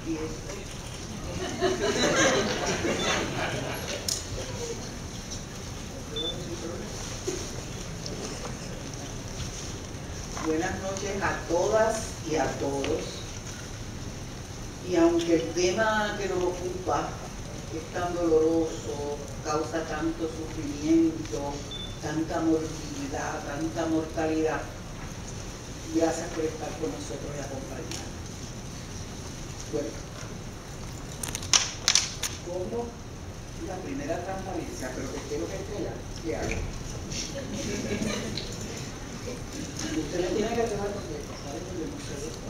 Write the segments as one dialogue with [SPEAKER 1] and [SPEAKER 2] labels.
[SPEAKER 1] Buenas noches a todas y a todos. Y aunque el tema que nos ocupa es tan doloroso, causa tanto sufrimiento, tanta morbilidad, tanta mortalidad, gracias por estar con nosotros y acompañarnos. Bueno, como la primera transparencia, pero que quiero que esté ya, ¿qué hago? Usted le tiene que llevar porque sabe que le puse esto.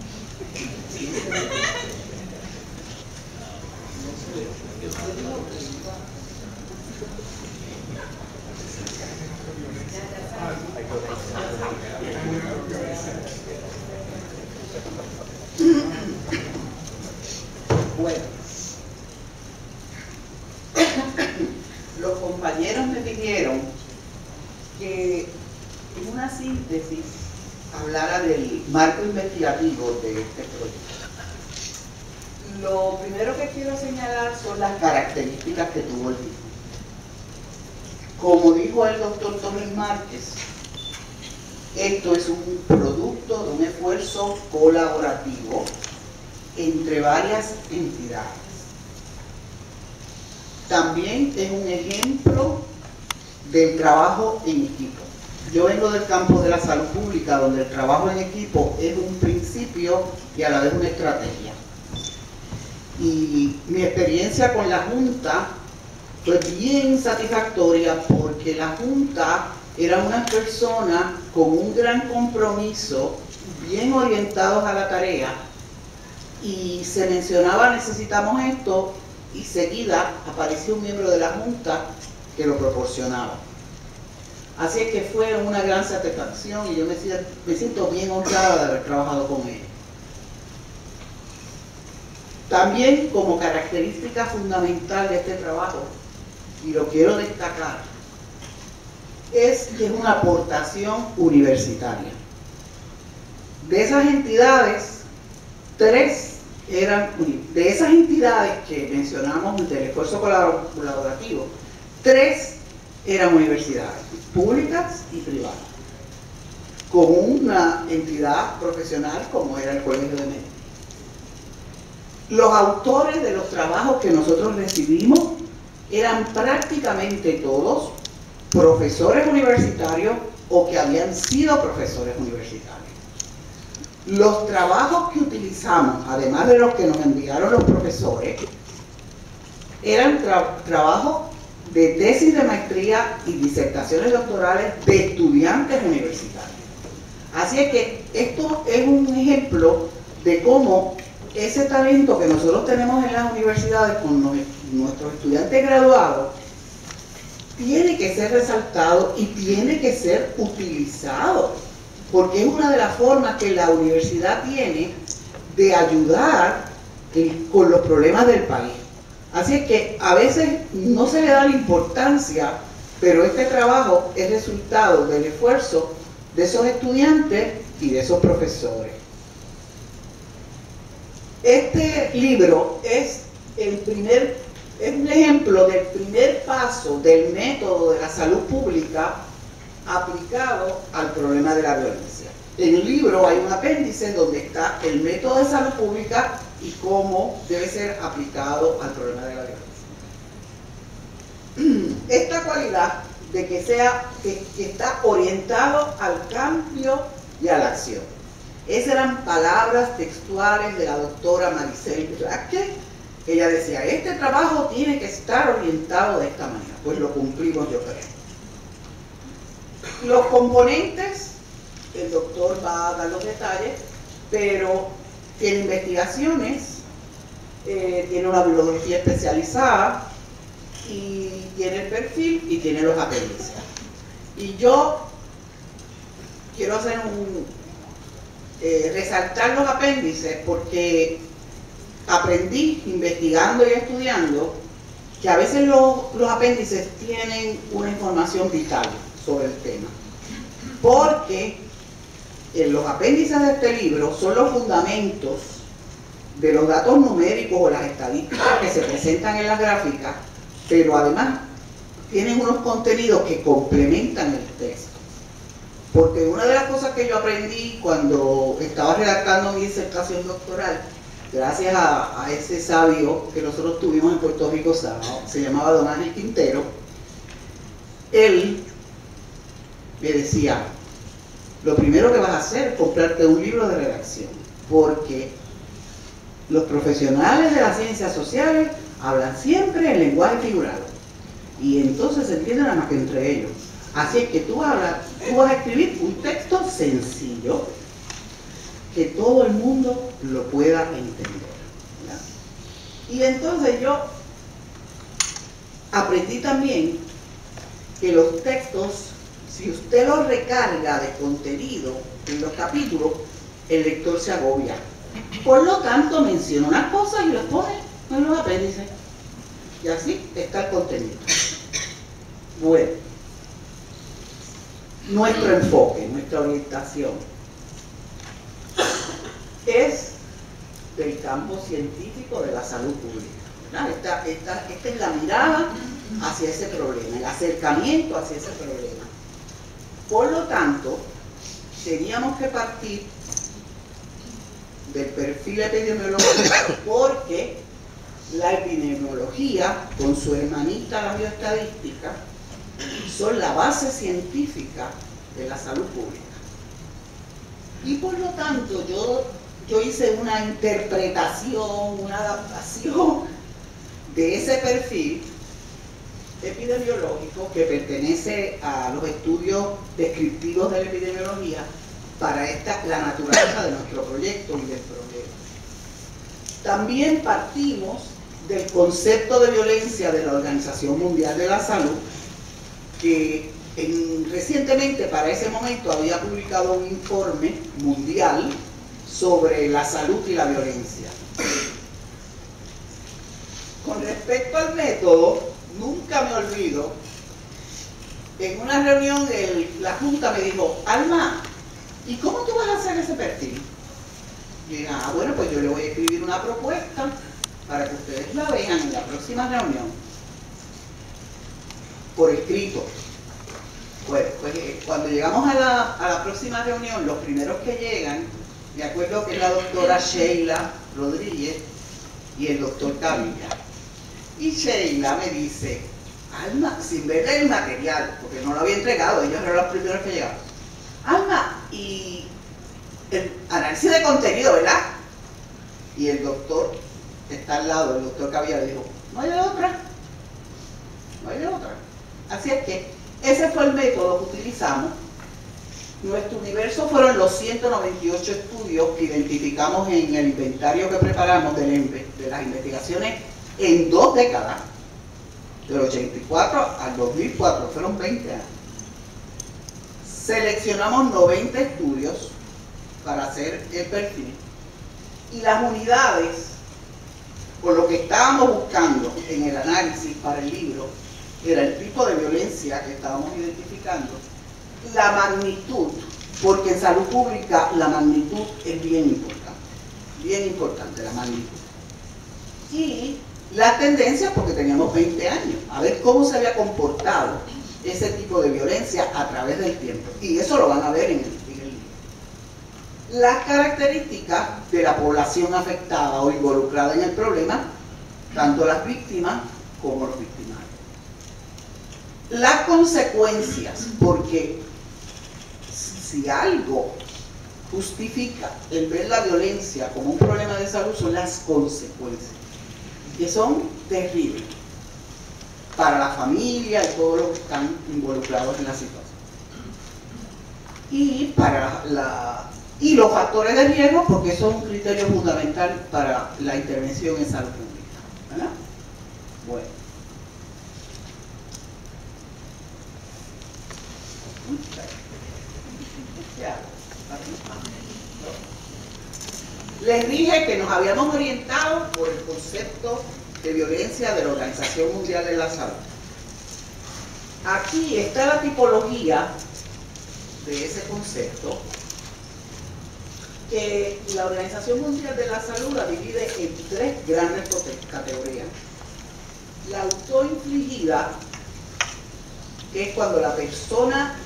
[SPEAKER 1] Bueno, los compañeros me pidieron que en una síntesis hablara del marco investigativo de este proyecto. Lo primero que quiero señalar son las características que tuvo el mismo. Como dijo el doctor Tomás Márquez, esto es un producto de un esfuerzo colaborativo entre varias entidades. También es un ejemplo del trabajo en equipo. Yo vengo del campo de la salud pública, donde el trabajo en equipo es un principio y a la vez una estrategia. Y mi experiencia con la Junta fue bien satisfactoria porque la Junta era una persona con un gran compromiso, bien orientados a la tarea, y se mencionaba necesitamos esto y seguida apareció un miembro de la Junta que lo proporcionaba. Así es que fue una gran satisfacción y yo me siento bien honrada de haber trabajado con él. También como característica fundamental de este trabajo, y lo quiero destacar, es que es una aportación universitaria. De esas entidades, de esas entidades que mencionamos del esfuerzo colaborativo, 3 eran universidades, públicas y privadas, con una entidad profesional como era el Colegio de Médicos. Los autores de los trabajos que nosotros recibimos eran prácticamente todos profesores universitarios o que habían sido profesores universitarios. Los trabajos que utilizamos, además de los que nos enviaron los profesores, eran trabajos de tesis de maestría y disertaciones doctorales de estudiantes universitarios. Así es que esto es un ejemplo de cómo ese talento que nosotros tenemos en las universidades con nuestros estudiantes graduados tiene que ser resaltado y tiene que ser utilizado, porque es una de las formas que la universidad tiene de ayudar con los problemas del país. Así es que a veces no se le da la importancia, pero este trabajo es resultado del esfuerzo de esos estudiantes y de esos profesores. Este libro es un ejemplo del primer paso del método de la salud pública aplicado al problema de la violencia. En el libro hay un apéndice donde está el método de salud pública y cómo debe ser aplicado al problema de la violencia. Esta cualidad de que está orientado al cambio y a la acción. Esas eran palabras textuales de la doctora Maricel Blázquez. Ella decía, este trabajo tiene que estar orientado de esta manera. Pues lo cumplimos, yo creo. Los componentes, el doctor va a dar los detalles, pero tiene investigaciones, tiene una bibliografía especializada, y tiene el perfil y tiene los apéndices. Y yo quiero hacer resaltar los apéndices porque aprendí investigando y estudiando que a veces los apéndices tienen una información vital sobre el tema, porque los apéndices de este libro son los fundamentos de los datos numéricos o las estadísticas que se presentan en las gráficas, pero además tienen unos contenidos que complementan el texto. Porque una de las cosas que yo aprendí cuando estaba redactando mi disertación doctoral, gracias a ese sabio que nosotros tuvimos en Puerto Rico, se llamaba Don Ángel Quintero, él me decía, lo primero que vas a hacer es comprarte un libro de redacción, porque los profesionales de las ciencias sociales hablan siempre en lenguaje figurado y entonces se entienden nada más que entre ellos. Así es que tú vas a escribir un texto sencillo que todo el mundo lo pueda entender, ¿verdad? Y entonces yo aprendí también que los textos, si usted los recarga de contenido en los capítulos, el lector se agobia. Por lo tanto, menciona unas cosas y las pone en los apéndices. Y así está el contenido. Bueno, nuestro enfoque, nuestra orientación es del campo científico de la salud pública, ¿verdad? Esta es la mirada hacia ese problema, el acercamiento hacia ese problema. Por lo tanto, teníamos que partir del perfil epidemiológico porque la epidemiología, con su hermanita la bioestadística, son la base científica de la salud pública. Y por lo tanto, yo hice una interpretación, una adaptación de ese perfil epidemiológico que pertenece a los estudios descriptivos de la epidemiología para la naturaleza de nuestro proyecto y del problema. También partimos del concepto de violencia de la Organización Mundial de la Salud, que recientemente para ese momento había publicado un informe mundial sobre la salud y la violencia. Con respecto al método, nunca me olvido, en una reunión la Junta me dijo, Alma, ¿y cómo tú vas a hacer ese perfil? Y dije, bueno, pues yo le voy a escribir una propuesta para que ustedes la vean en la próxima reunión, por escrito. Bueno, pues cuando llegamos a la próxima reunión, los primeros que llegan, me acuerdo que es la doctora Sheila Rodríguez y el doctor Cavilla. Y Sheila me dice, Alma, sin verle el material, porque no lo había entregado, ellos eran los primeros que llegaron. Alma, y el análisis de contenido, ¿verdad? Y el doctor que está al lado, el doctor Cavilla, le dijo, no hay de otra, no hay de otra. Así es que ese fue el método que utilizamos. Nuestro universo fueron los 198 estudios que identificamos en el inventario que preparamos de las investigaciones en 2 décadas, del 84 al 2004, fueron 20 años. Seleccionamos 90 estudios para hacer el perfil y las unidades, por lo que estábamos buscando en el análisis para el libro, era el tipo de violencia que estábamos identificando, la magnitud, porque en salud pública la magnitud es bien importante la magnitud. Y las tendencias, porque teníamos 20 años, a ver cómo se había comportado ese tipo de violencia a través del tiempo. Y eso lo van a ver en el libro. Las características de la población afectada o involucrada en el problema, tanto las víctimas como los victimarios. Las consecuencias, porque si algo justifica el ver la violencia como un problema de salud, son las consecuencias, que son terribles para la familia y todos los que están involucrados en la situación. Y y los factores de riesgo, porque eso es un criterio fundamental para la intervención en salud pública, ¿verdad? Bueno. Les dije que nos habíamos orientado por el concepto de violencia de la Organización Mundial de la Salud. Aquí está la tipología de ese concepto. que la Organización Mundial de la Salud la divide en tres grandes categorías. La autoinfligida, que es cuando la persona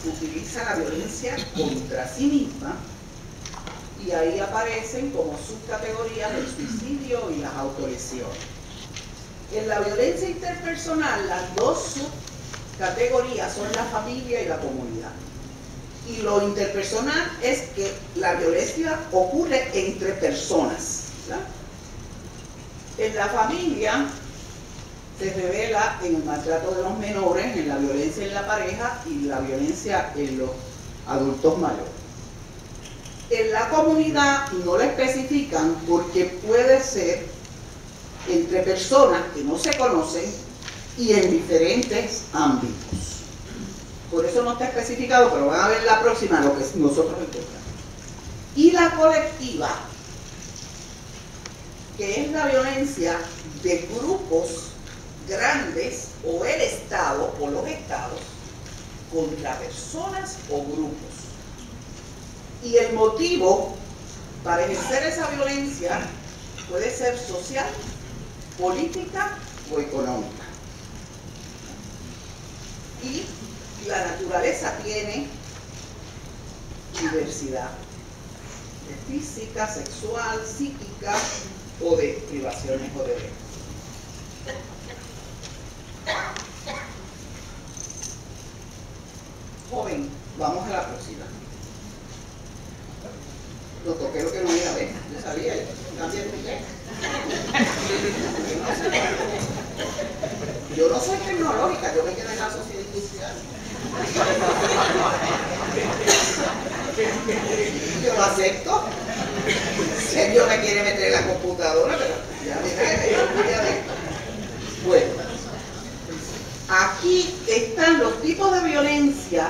[SPEAKER 1] utiliza la violencia contra sí misma, y ahí aparecen como subcategorías el suicidio y las autolesiones. En la violencia interpersonal, las dos subcategorías son la familia y la comunidad. Y lo interpersonal es que la violencia ocurre entre personas, ¿verdad? En la familia se revela en el maltrato de los menores, en la violencia en la pareja y la violencia en los adultos mayores. En la comunidad no la especifican porque puede ser entre personas que no se conocen y en diferentes ámbitos. Por eso no está especificado, pero van a ver la próxima lo que nosotros encontramos. Y la colectiva, que es la violencia de grupos grandes o el Estado o los estados contra personas o grupos. Y el motivo para ejercer esa violencia puede ser social, política o económica. Y la naturaleza tiene diversidad de física, sexual, psíquica o de privaciones o derechos. Joven, vamos a la próxima. Lo toqué lo que no iba a ver, yo sabía, también usted. Yo no soy tecnológica, yo me quedé en la sociedad industrial. Yo lo acepto. Sergio me quiere meter en la computadora, pero ya me bueno, aquí están los tipos de violencia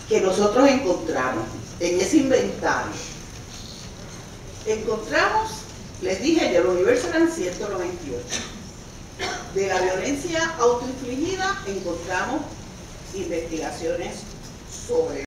[SPEAKER 1] que nosotros encontramos en ese inventario. Encontramos, les dije, del universo eran 198. De la violencia autoinfligida encontramos investigaciones sobre